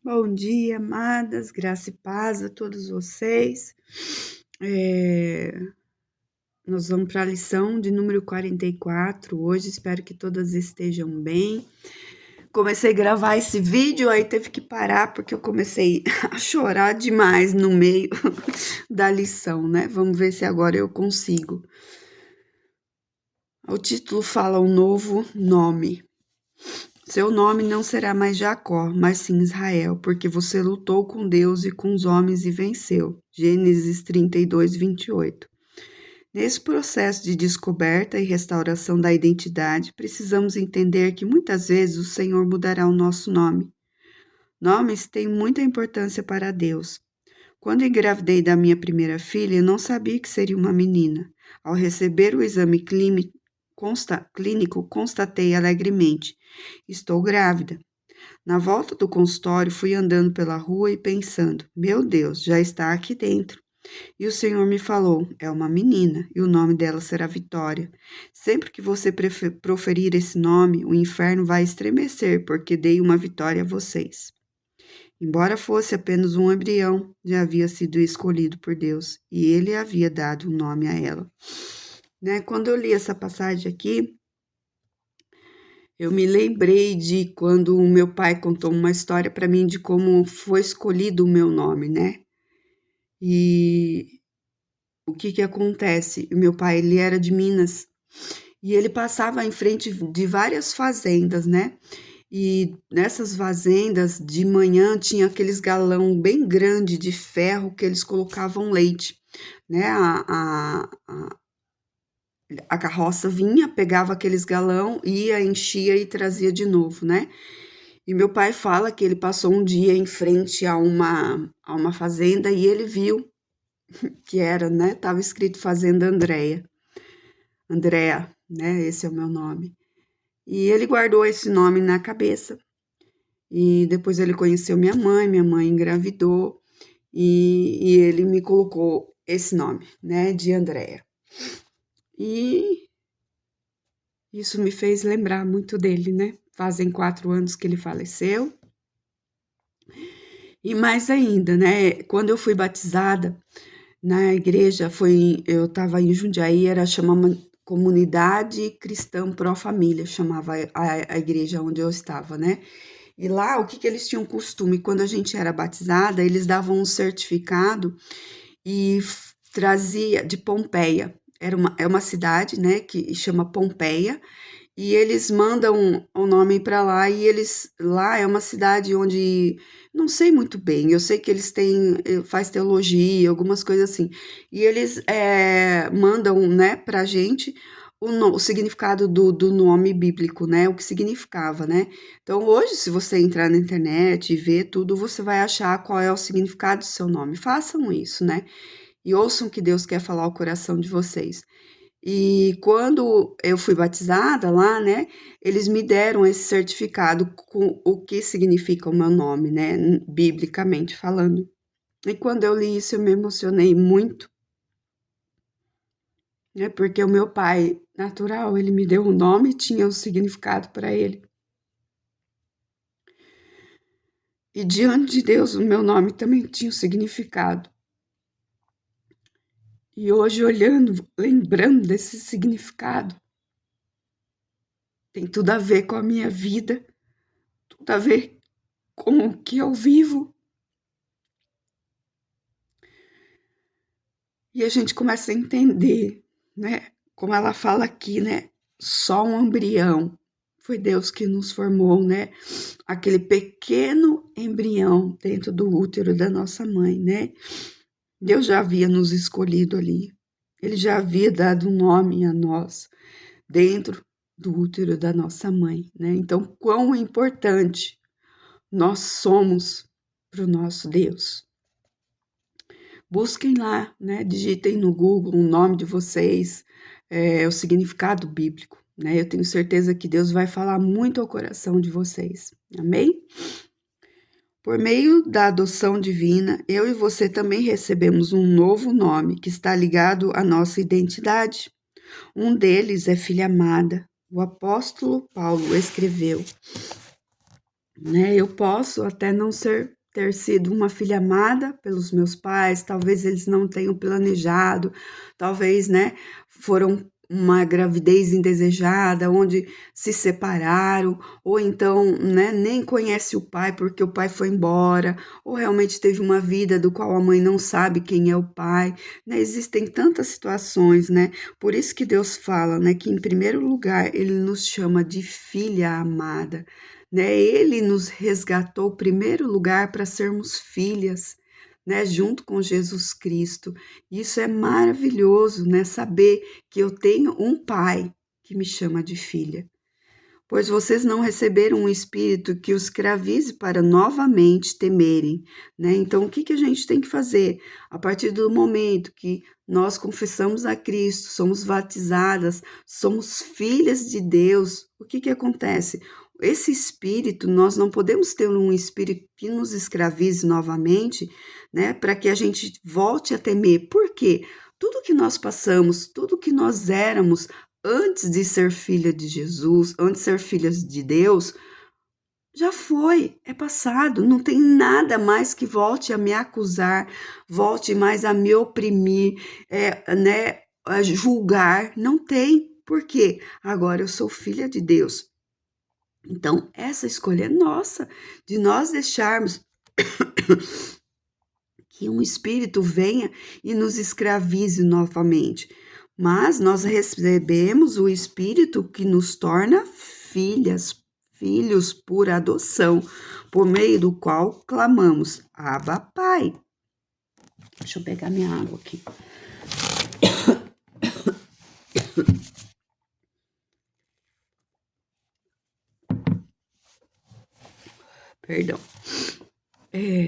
Bom dia, amadas, graça e paz a todos vocês. É, Nós vamos para a lição de número 44 hoje, espero que todas estejam bem. Comecei a gravar esse vídeo, aí teve que parar porque eu comecei a chorar demais no meio da lição, né? Vamos ver se agora eu consigo. O título fala um novo nome. Seu nome não será mais Jacó, mas sim Israel, porque você lutou com Deus e com os homens e venceu. Gênesis 32, 28. Nesse processo de descoberta e restauração da identidade, precisamos entender que muitas vezes o Senhor mudará o nosso nome. Nomes têm muita importância para Deus. Quando engravidei da minha primeira filha, eu não sabia que seria uma menina. Ao receber o exame clínico, constatei alegremente: estou grávida. Na volta do consultório, fui andando pela rua e pensando: meu Deus, já está aqui dentro. E o Senhor me falou: é uma menina, e o nome dela será Vitória. Sempre que você proferir esse nome, o inferno vai estremecer, porque dei uma vitória a vocês. Embora fosse apenas um embrião, já havia sido escolhido por Deus, e ele havia dado um nome a ela. Quando eu li essa passagem aqui, eu me lembrei de quando o meu pai contou uma história para mim de como foi escolhido o meu nome, né? E o que acontece? O meu pai, ele era de Minas e ele passava em frente de várias fazendas, né? E nessas fazendas, de manhã, tinha aqueles galão bem grande de ferro que eles colocavam leite, né? A carroça vinha, pegava aqueles galão, ia, enchia e trazia de novo, né? E meu pai fala que ele passou um dia em frente a uma fazenda e ele viu que era, né? Tava escrito Fazenda Andréa, né? Esse é o meu nome. E ele guardou esse nome na cabeça. E depois ele conheceu minha mãe engravidou e ele me colocou esse nome, né? De Andréa. E isso me fez lembrar muito dele, né? Fazem 4 anos que ele faleceu. E mais ainda, né? Quando eu fui batizada na igreja, eu estava em Jundiaí, chamava Comunidade Cristã Pró Família, chamava a igreja onde eu estava, né? E lá, o que eles tinham costume? Quando a gente era batizada, eles davam um certificado e trazia de Pompeia. É uma cidade, né, que chama Pompeia, e eles mandam o nome para lá, e lá é uma cidade onde, não sei muito bem, eu sei que eles faz teologia, algumas coisas assim, e eles mandam, né, pra gente o significado do nome bíblico, né, o que significava, né. Então, hoje, se você entrar na internet e ver tudo, você vai achar qual é o significado do seu nome. Façam isso, né, e ouçam o que Deus quer falar ao coração de vocês. E quando eu fui batizada lá, né, eles me deram esse certificado com o que significa o meu nome, né, biblicamente falando. E quando eu li isso, eu me emocionei muito, né, porque o meu pai natural, ele me deu um nome e tinha o significado para ele. E diante de Deus, o meu nome também tinha o significado. E hoje, olhando, lembrando desse significado, tem tudo a ver com a minha vida, tudo a ver com o que eu vivo. E a gente começa a entender, né? Como ela fala aqui, né? Só um embrião. Foi Deus que nos formou, né? Aquele pequeno embrião dentro do útero da nossa mãe, né? Deus já havia nos escolhido ali. Ele já havia dado um nome a nós dentro do útero da nossa mãe, né? Então, quão importante nós somos para o nosso Deus. Busquem lá, né? Digitem no Google o nome de vocês, o significado bíblico, né? Eu tenho certeza que Deus vai falar muito ao coração de vocês. Amém? Por meio da adoção divina, eu e você também recebemos um novo nome que está ligado à nossa identidade. Um deles é filha amada. O apóstolo Paulo escreveu: né? Eu posso até não ter sido uma filha amada pelos meus pais, talvez eles não tenham planejado, talvez, né, foram uma gravidez indesejada, onde se separaram, ou então, né, nem conhece o pai porque o pai foi embora, ou realmente teve uma vida do qual a mãe não sabe quem é o pai, né? Existem tantas situações, né? Por isso que Deus fala, né, que em primeiro lugar ele nos chama de filha amada, né? Ele nos resgatou em primeiro lugar para sermos filhas, né? Junto com Jesus Cristo. Isso é maravilhoso, né? Saber que eu tenho um pai que me chama de filha. Pois vocês não receberam um espírito que os escravize para novamente temerem, né? Então, o que que a gente tem que fazer? A partir do momento que nós confessamos a Cristo, somos batizadas, somos filhas de Deus, o que que acontece? Esse espírito, nós não podemos ter um espírito que nos escravize novamente, né? Para que a gente volte a temer. Por quê? Tudo que nós passamos, tudo que nós éramos, antes de ser filha de Jesus, antes de ser filhas de Deus, já foi, é passado, não tem nada mais que volte a me acusar, volte mais a me oprimir, né, a julgar, não tem. Por quê? Agora eu sou filha de Deus. Então, essa escolha é nossa, de nós deixarmos que um espírito venha e nos escravize novamente. Mas nós recebemos o espírito que nos torna filhos por adoção, por meio do qual clamamos: Abba, Pai. Deixa eu pegar minha água aqui. Perdão. É,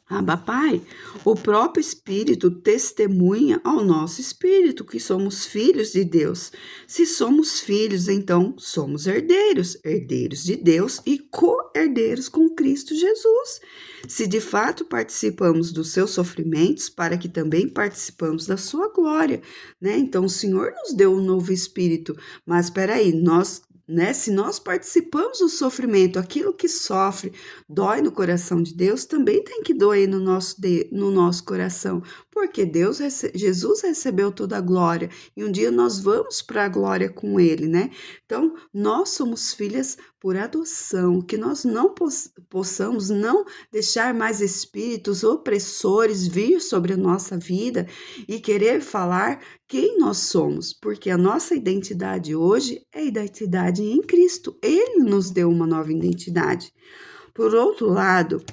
Abba, Pai, o próprio Espírito testemunha ao nosso espírito que somos filhos de Deus. Se somos filhos, então somos herdeiros, herdeiros de Deus e co-herdeiros com Cristo Jesus. Se de fato participamos dos seus sofrimentos, para que também participamos da sua glória, né? Então o Senhor nos deu um novo espírito, mas espera aí, nós, né, se nós participamos do sofrimento, aquilo que sofre dói no coração de Deus, também tem que doer no nosso coração, porque Jesus recebeu toda a glória e um dia nós vamos para a glória com Ele, né? Então, nós somos filhas por adoção, que nós não possamos não deixar mais espíritos opressores vir sobre a nossa vida e querer falar quem nós somos, porque a nossa identidade hoje é a identidade em Cristo. Ele nos deu uma nova identidade. Por outro lado,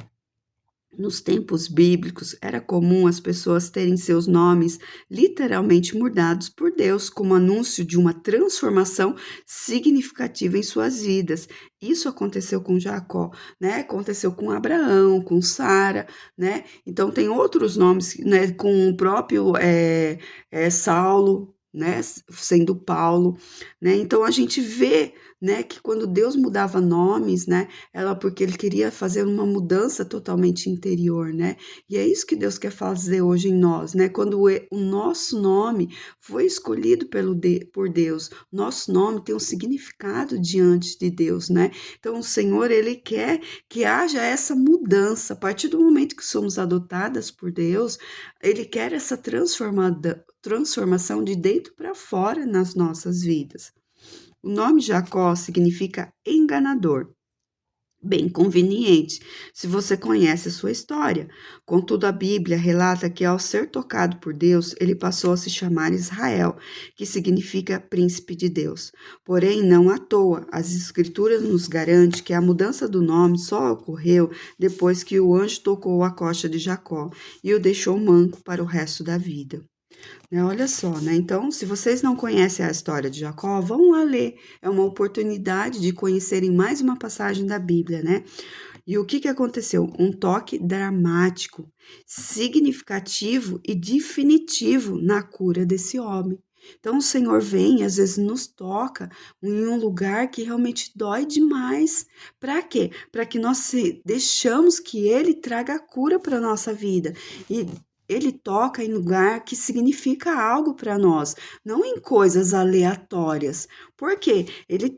nos tempos bíblicos, era comum as pessoas terem seus nomes literalmente mudados por Deus, como anúncio de uma transformação significativa em suas vidas. Isso aconteceu com Jacó, né? Aconteceu com Abraão, com Sara, né? Então tem outros nomes, né? Com o próprio Saulo, né? Sendo Paulo, né? Então a gente vê, né? Que quando Deus mudava nomes, né? Ela porque ele queria fazer uma mudança totalmente interior, né? E é isso que Deus quer fazer hoje em nós, né? Quando o nosso nome foi escolhido por Deus, nosso nome tem um significado diante de Deus, né? Então o Senhor, ele quer que haja essa mudança. A partir do momento que somos adotadas por Deus, ele quer essa transformação de dentro para fora nas nossas vidas. O nome Jacó significa enganador. Bem conveniente, se você conhece a sua história. Contudo, a Bíblia relata que, ao ser tocado por Deus, ele passou a se chamar Israel, que significa príncipe de Deus. Porém, não à toa, as Escrituras nos garantem que a mudança do nome só ocorreu depois que o anjo tocou a coxa de Jacó e o deixou manco para o resto da vida. Né, olha só, né? Então, se vocês não conhecem a história de Jacó, vão lá ler. É uma oportunidade de conhecerem mais uma passagem da Bíblia, né? E o que que aconteceu? Um toque dramático, significativo e definitivo na cura desse homem. Então, o Senhor vem e às vezes nos toca em um lugar que realmente dói demais. Para quê? Para que nós deixamos que Ele traga a cura para a nossa vida. E ele toca em lugar que significa algo para nós, não em coisas aleatórias, Por quê? Ele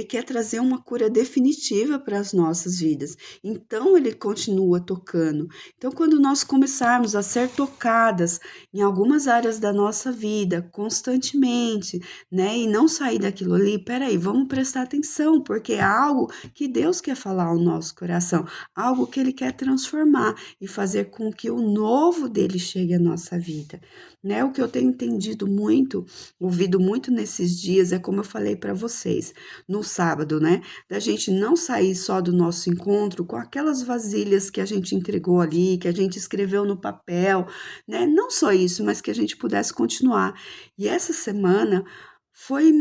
quer trazer uma cura definitiva para as nossas vidas. Então ele continua tocando. Então quando nós começarmos a ser tocadas em algumas áreas da nossa vida constantemente, né, e não sair daquilo ali, peraí, vamos prestar atenção, porque é algo que Deus quer falar ao nosso coração, algo que ele quer transformar e fazer com que o novo dele chegue à nossa vida, né? O que eu tenho entendido muito, ouvido muito nesses dias, é como eu falei para vocês, no sábado, né? Da gente não sair só do nosso encontro com aquelas vasilhas que a gente entregou ali, que a gente escreveu no papel, né? Não só isso, mas que a gente pudesse continuar. E essa semana foi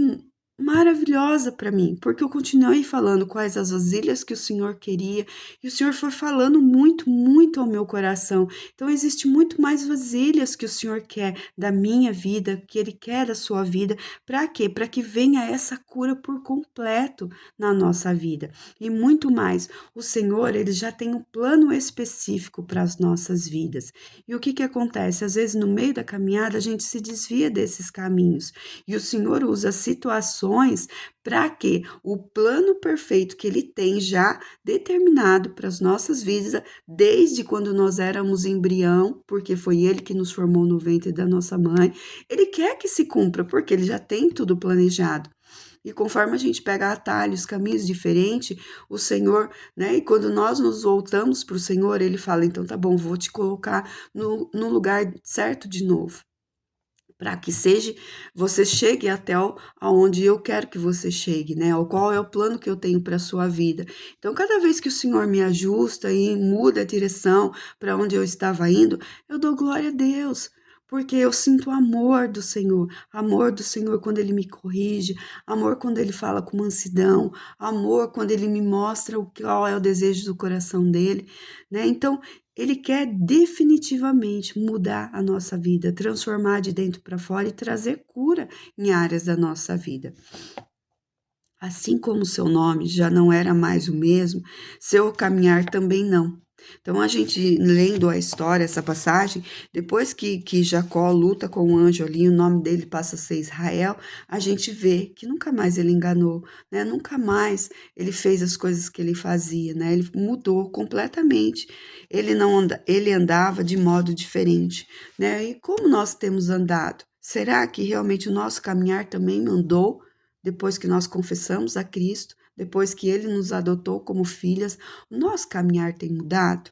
maravilhosa para mim, porque eu continuei falando quais as vasilhas que o Senhor queria, e o Senhor foi falando muito, muito ao meu coração. Então existe muito mais vasilhas que o Senhor quer da minha vida, que ele quer da sua vida. Para quê? Para que venha essa cura por completo na nossa vida. E muito mais. O Senhor, ele já tem um plano específico para as nossas vidas. E o que que acontece? Às vezes no meio da caminhada a gente se desvia desses caminhos. E o Senhor usa situações para que o plano perfeito que ele tem já determinado para as nossas vidas, desde quando nós éramos embrião, porque foi ele que nos formou no ventre da nossa mãe, ele quer que se cumpra, porque ele já tem tudo planejado. E conforme a gente pega atalhos, caminhos diferentes, o Senhor, né? E quando nós nos voltamos para o Senhor, ele fala: então tá bom, vou te colocar no lugar certo de novo, para que seja você chegue até aonde eu quero que você chegue, né? O qual é o plano que eu tenho para a sua vida. Então, cada vez que o Senhor me ajusta e muda a direção para onde eu estava indo, eu dou glória a Deus. Porque eu sinto amor do Senhor quando Ele me corrige, amor quando Ele fala com mansidão, amor quando Ele me mostra qual é o desejo do coração dele, né? Então, ele quer definitivamente mudar a nossa vida, transformar de dentro para fora e trazer cura em áreas da nossa vida. Assim como seu nome já não era mais o mesmo, seu caminhar também não. Então, a gente lendo a história, essa passagem, depois que Jacó luta com o anjo ali, o nome dele passa a ser Israel, a gente vê que nunca mais ele enganou, né? Nunca mais ele fez as coisas que ele fazia, né? Ele mudou completamente. Ele andava de modo diferente, né? E como nós temos andado? Será que realmente o nosso caminhar também mudou? Depois que nós confessamos a Cristo, depois que ele nos adotou como filhas, o nosso caminhar tem mudado.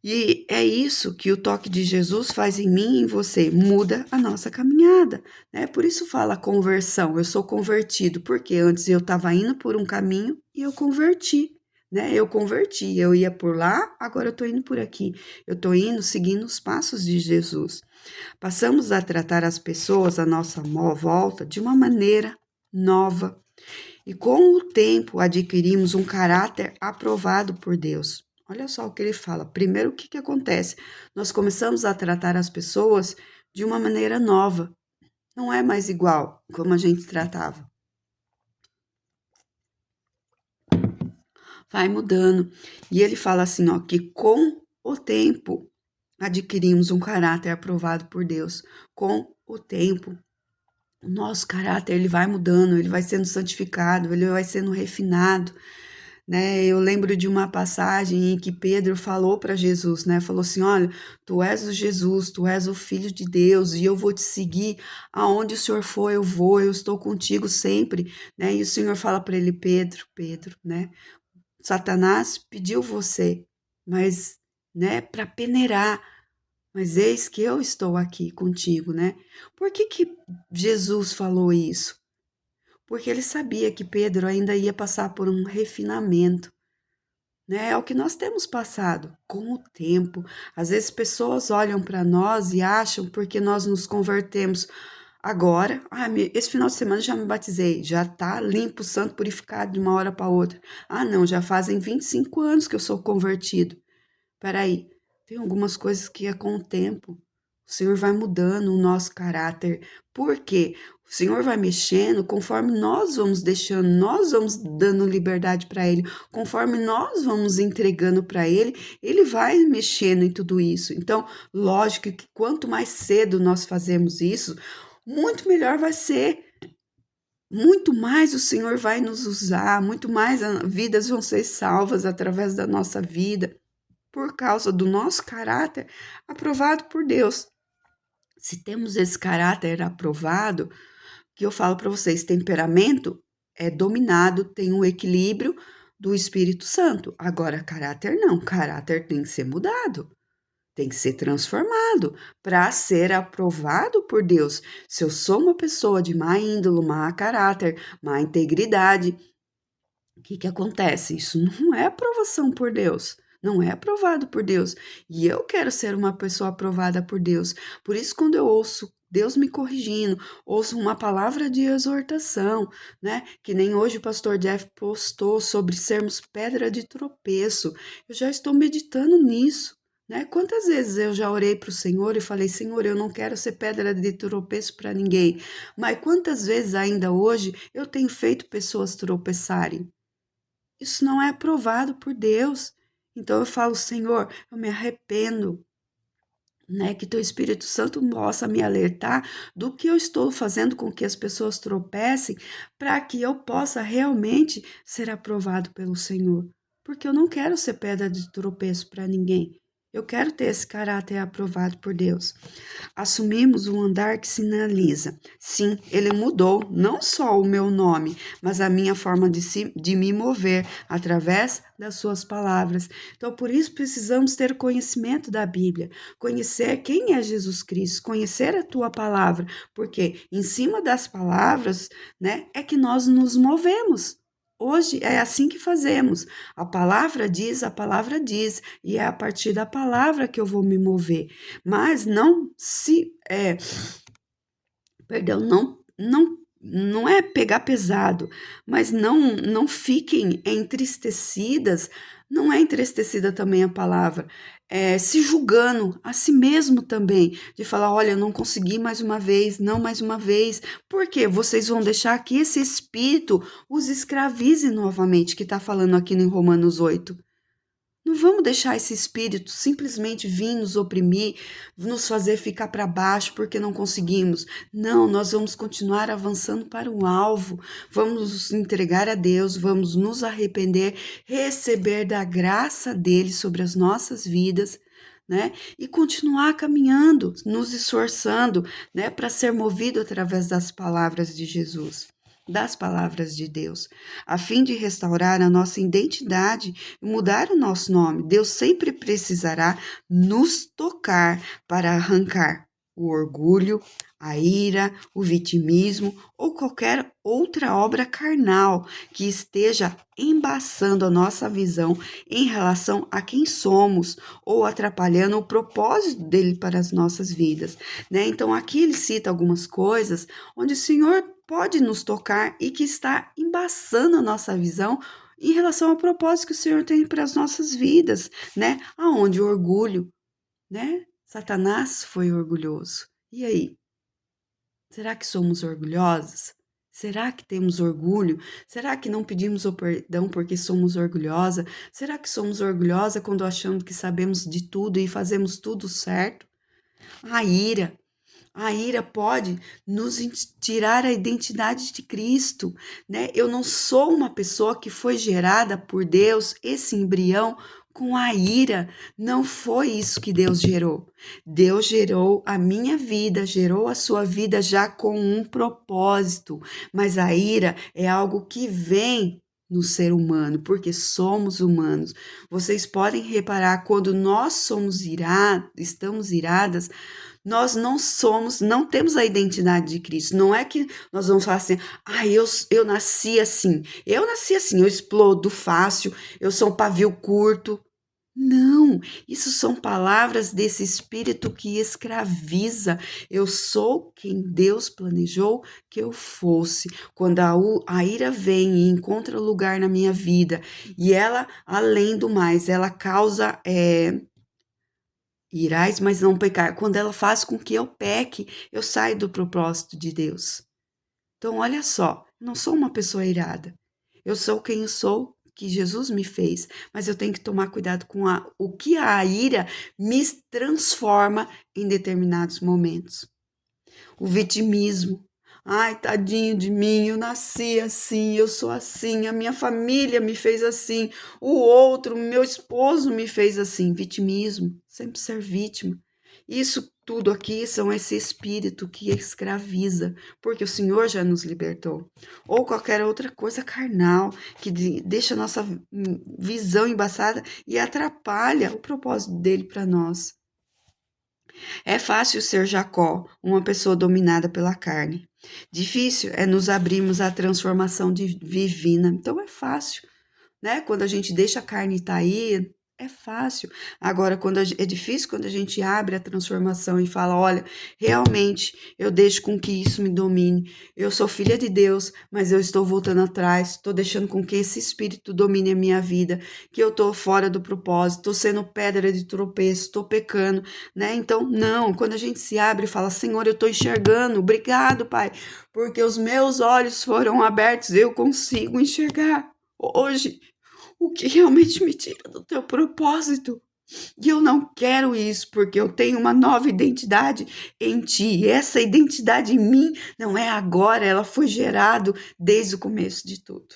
E é isso que o toque de Jesus faz em mim e em você, muda a nossa caminhada, né? Por isso fala conversão, eu sou convertido, porque antes eu estava indo por um caminho e eu converti, né? Eu converti, eu ia por lá, agora eu estou indo por aqui, eu estou indo seguindo os passos de Jesus. Passamos a tratar as pessoas à nossa volta de uma maneira nova e com o tempo adquirimos um caráter aprovado por Deus. Olha só o que ele fala. Primeiro, o que que acontece? Nós começamos a tratar as pessoas de uma maneira nova. Não é mais igual como a gente tratava. Vai mudando. E ele fala assim, ó, que com o tempo adquirimos um caráter aprovado por Deus. Com o tempo, o nosso caráter ele vai mudando, ele vai sendo santificado, ele vai sendo refinado, né? Eu lembro de uma passagem em que Pedro falou para Jesus, né? Falou assim: olha, tu és o Jesus, tu és o Filho de Deus, e eu vou te seguir aonde o Senhor for, eu vou, eu estou contigo sempre, né? E o Senhor fala para ele: Pedro, né? Satanás pediu você, mas, né, para peneirar, mas eis que eu estou aqui contigo, né? Por que que Jesus falou isso? Porque ele sabia que Pedro ainda ia passar por um refinamento, né? É o que nós temos passado com o tempo. Às vezes pessoas olham para nós e acham porque nós nos convertemos agora, esse final de semana já me batizei, já tá limpo, santo, purificado de uma hora para outra. Ah, não, já fazem 25 anos que eu sou convertido. Peraí, tem algumas coisas que é com o tempo. O Senhor vai mudando o nosso caráter. Por quê? O Senhor vai mexendo conforme nós vamos deixando, nós vamos dando liberdade para Ele, conforme nós vamos entregando para Ele, Ele vai mexendo em tudo isso. Então, lógico que quanto mais cedo nós fazemos isso, muito melhor vai ser. muito mais o Senhor vai nos usar, muito mais vidas vão ser salvas através da nossa vida, por causa do nosso caráter aprovado por Deus. Se temos esse caráter aprovado, que eu falo para vocês, temperamento é dominado, tem um equilíbrio do Espírito Santo. Agora, caráter não, caráter tem que ser mudado. Tem que ser transformado para ser aprovado por Deus. Se eu sou uma pessoa de má índole, má caráter, má integridade, o que que acontece? Isso não é aprovação por Deus. Não é aprovado por Deus. E eu quero ser uma pessoa aprovada por Deus. Por isso, quando eu ouço Deus me corrigindo, ouço uma palavra de exortação, né? Que nem hoje o pastor Jeff postou sobre sermos pedra de tropeço. Eu já estou meditando nisso. Né? Quantas vezes eu já orei para o Senhor e falei, Senhor, eu não quero ser pedra de tropeço para ninguém. Mas quantas vezes ainda hoje eu tenho feito pessoas tropeçarem? Isso não é aprovado por Deus. Então eu falo, Senhor, eu me arrependo, né? Que teu Espírito Santo possa me alertar do que eu estou fazendo com que as pessoas tropecem, para que eu possa realmente ser aprovado pelo Senhor. Porque eu não quero ser pedra de tropeço para ninguém. Eu quero ter esse caráter aprovado por Deus. Assumimos um andar que sinaliza. Sim, ele mudou não só o meu nome, mas a minha forma de me mover através das suas palavras. Então, por isso precisamos ter conhecimento da Bíblia, conhecer quem é Jesus Cristo, conhecer a tua palavra, porque em cima das palavras, né, é que nós nos movemos. Hoje é assim que fazemos. A palavra diz, e é a partir da palavra que eu vou me mover. Mas não se, perdão, não é pegar pesado, mas não fiquem entristecidas, não é entristecida também a palavra, se julgando a si mesmo também, de falar, olha, eu não consegui mais uma vez, não mais uma vez, porque vocês vão deixar que esse espírito os escravize novamente, que está falando aqui em Romanos 8. Não vamos deixar esse espírito simplesmente vir nos oprimir, nos fazer ficar para baixo porque não conseguimos. Não, nós vamos continuar avançando para o alvo, vamos nos entregar a Deus, vamos nos arrepender, receber da graça dele sobre as nossas vidas. Né? E continuar caminhando, nos esforçando, né, para ser movido através das palavras de Jesus, das palavras de Deus, a fim de restaurar a nossa identidade e mudar o nosso nome. Deus sempre precisará nos tocar para arrancar o orgulho, a ira, o vitimismo ou qualquer outra obra carnal que esteja embaçando a nossa visão em relação a quem somos ou atrapalhando o propósito dele para as nossas vidas, né? Então aqui ele cita algumas coisas onde o Senhor pode nos tocar e que está embaçando a nossa visão em relação ao propósito que o Senhor tem para as nossas vidas, né? Aonde o orgulho, né? Satanás foi orgulhoso. E aí? Será que somos orgulhosos? Será que temos orgulho? Será que não pedimos o perdão porque somos orgulhosa? Será que somos orgulhosa quando achamos que sabemos de tudo e fazemos tudo certo? A ira. A ira pode nos tirar a identidade de Cristo, né? Eu não sou uma pessoa que foi gerada por Deus, esse embrião, com a ira. Não foi isso que Deus gerou. Deus gerou a minha vida, gerou a sua vida já com um propósito. Mas a ira é algo que vem no ser humano, porque somos humanos. Vocês podem reparar quando nós somos irados, estamos iradas, nós não temos a identidade de Cristo. Não é que nós vamos falar assim, eu nasci assim. Eu nasci assim, eu explodo fácil, eu sou um pavio curto. Não, isso são palavras desse espírito que escraviza. Eu sou quem Deus planejou que eu fosse. Quando a ira vem e encontra lugar na minha vida, e ela, além do mais, ela causa irás, mas não pecar. Quando ela faz com que eu peque, eu saio do propósito de Deus. Então, olha só, eu não sou uma pessoa irada. Eu sou quem eu sou, que Jesus me fez, mas eu tenho que tomar cuidado com o que a ira me transforma em determinados momentos. O vitimismo. Ai, tadinho de mim, eu nasci assim, eu sou assim, a minha família me fez assim, o outro, meu esposo me fez assim. Vitimismo, sempre ser vítima. Isso tudo aqui são esse espírito que escraviza, porque o Senhor já nos libertou. Ou qualquer outra coisa carnal que deixa a nossa visão embaçada e atrapalha o propósito dele para nós. É fácil ser Jacó, uma pessoa dominada pela carne. Difícil é nos abrirmos à transformação divina. Então é fácil, né? Quando a gente deixa a carne estar aí, é fácil. Agora, é difícil quando a gente abre a transformação e fala: olha, realmente eu deixo com que isso me domine. Eu sou filha de Deus, mas eu estou voltando atrás, estou deixando com que esse espírito domine a minha vida, que eu estou fora do propósito, estou sendo pedra de tropeço, estou pecando, né? Então, não, quando a gente se abre e fala: Senhor, eu estou enxergando, obrigado, Pai, porque os meus olhos foram abertos, eu consigo enxergar. Hoje, o que realmente me tira do teu propósito. E eu não quero isso, porque eu tenho uma nova identidade em ti. E essa identidade em mim não é agora, ela foi gerada desde o começo de tudo.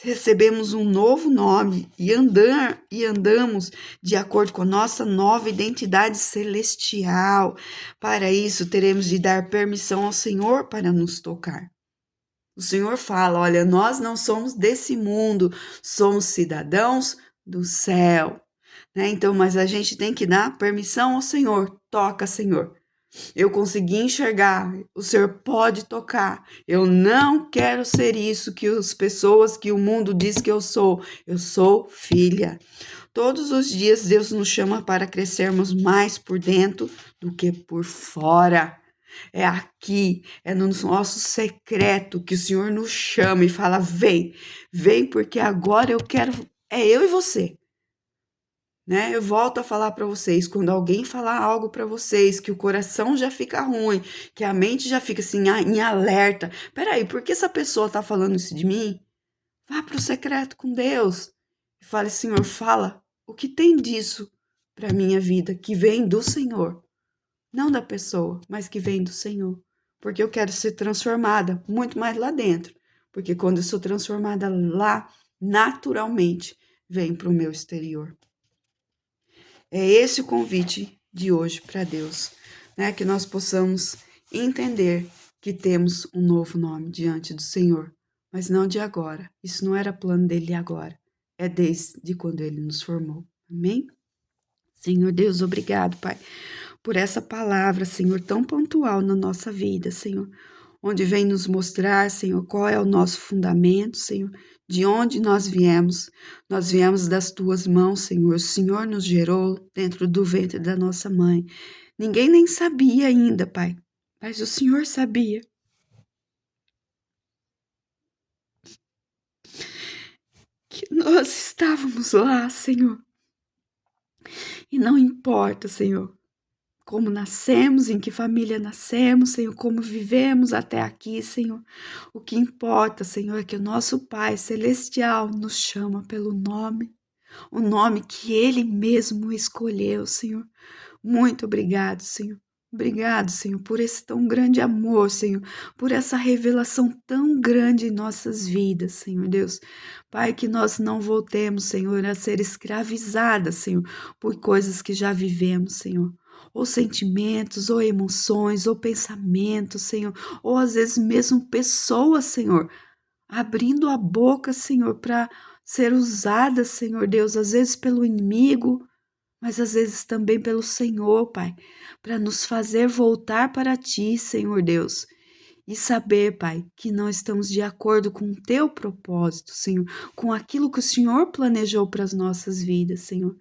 Recebemos um novo nome e andamos de acordo com a nossa nova identidade celestial. Para isso, teremos de dar permissão ao Senhor para nos tocar. O Senhor fala: olha, nós não somos desse mundo, somos cidadãos do céu, né? Então, mas a gente tem que dar permissão ao Senhor. Toca, Senhor. Eu consegui enxergar, o Senhor pode tocar. Eu não quero ser isso que as pessoas, que o mundo diz que eu sou. Eu sou filha. Todos os dias Deus nos chama para crescermos mais por dentro do que por fora. É aqui, é no nosso secreto que o Senhor nos chama e fala: vem, vem, porque agora eu quero, é eu e você. Né? Eu volto a falar para vocês, quando alguém falar algo para vocês, que o coração já fica ruim, que a mente já fica assim em alerta. Peraí, por que essa pessoa está falando isso de mim? Vá para o secreto com Deus e fale: Senhor, fala o que tem disso para minha vida, que vem do Senhor. Não da pessoa, mas que vem do Senhor. Porque eu quero ser transformada muito mais lá dentro. Porque quando eu sou transformada lá, naturalmente, vem para o meu exterior. É esse o convite de hoje para Deus, né? Que nós possamos entender que temos um novo nome diante do Senhor, mas não de agora. Isso não era plano dele agora. É desde quando ele nos formou. Amém? Senhor Deus, obrigado, Pai, por essa palavra, Senhor, tão pontual na nossa vida, Senhor, onde vem nos mostrar, Senhor, qual é o nosso fundamento, Senhor, de onde nós viemos. Nós viemos das tuas mãos, Senhor. O Senhor nos gerou dentro do ventre da nossa mãe. Ninguém nem sabia ainda, Pai, mas o Senhor sabia. Que nós estávamos lá, Senhor. E não importa, Senhor, como nascemos, em que família nascemos, Senhor, como vivemos até aqui, Senhor. O que importa, Senhor, é que o nosso Pai Celestial nos chama pelo nome, o nome que Ele mesmo escolheu, Senhor. Muito obrigado, Senhor. Obrigado, Senhor, por esse tão grande amor, Senhor, por essa revelação tão grande em nossas vidas, Senhor Deus. Pai, que nós não voltemos, Senhor, a ser escravizadas, Senhor, por coisas que já vivemos, Senhor. Ou sentimentos, ou emoções, ou pensamentos, Senhor, ou às vezes mesmo pessoas, Senhor, abrindo a boca, Senhor, para ser usadas, Senhor Deus, às vezes pelo inimigo, mas às vezes também pelo Senhor, Pai, para nos fazer voltar para Ti, Senhor Deus, e saber, Pai, que não estamos de acordo com o Teu propósito, Senhor, com aquilo que o Senhor planejou para as nossas vidas, Senhor.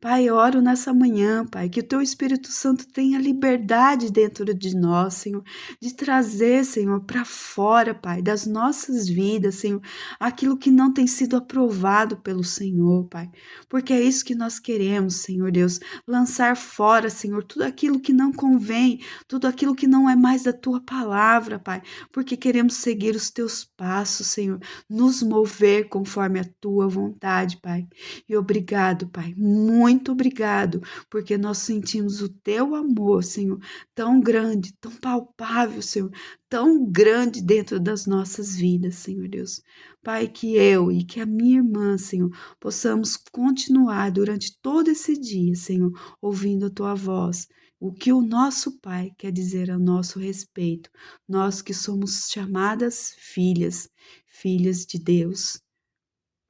Pai, eu oro nessa manhã, Pai, que o Teu Espírito Santo tenha liberdade dentro de nós, Senhor, de trazer, Senhor, para fora, Pai, das nossas vidas, Senhor, aquilo que não tem sido aprovado pelo Senhor, Pai, porque é isso que nós queremos, Senhor Deus, lançar fora, Senhor, tudo aquilo que não convém, tudo aquilo que não é mais da Tua palavra, Pai, porque queremos seguir os Teus passos, Senhor, nos mover conforme a Tua vontade, Pai. E obrigado, Pai, muito muito obrigado, porque nós sentimos o teu amor, Senhor, tão grande, tão palpável, Senhor, tão grande dentro das nossas vidas, Senhor Deus. Pai, que eu e que a minha irmã, Senhor, possamos continuar durante todo esse dia, Senhor, ouvindo a tua voz, o que o nosso Pai quer dizer a nosso respeito, nós que somos chamadas filhas, filhas de Deus.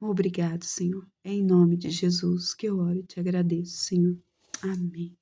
Obrigado, Senhor. É em nome de Jesus que eu oro e te agradeço, Senhor. Amém.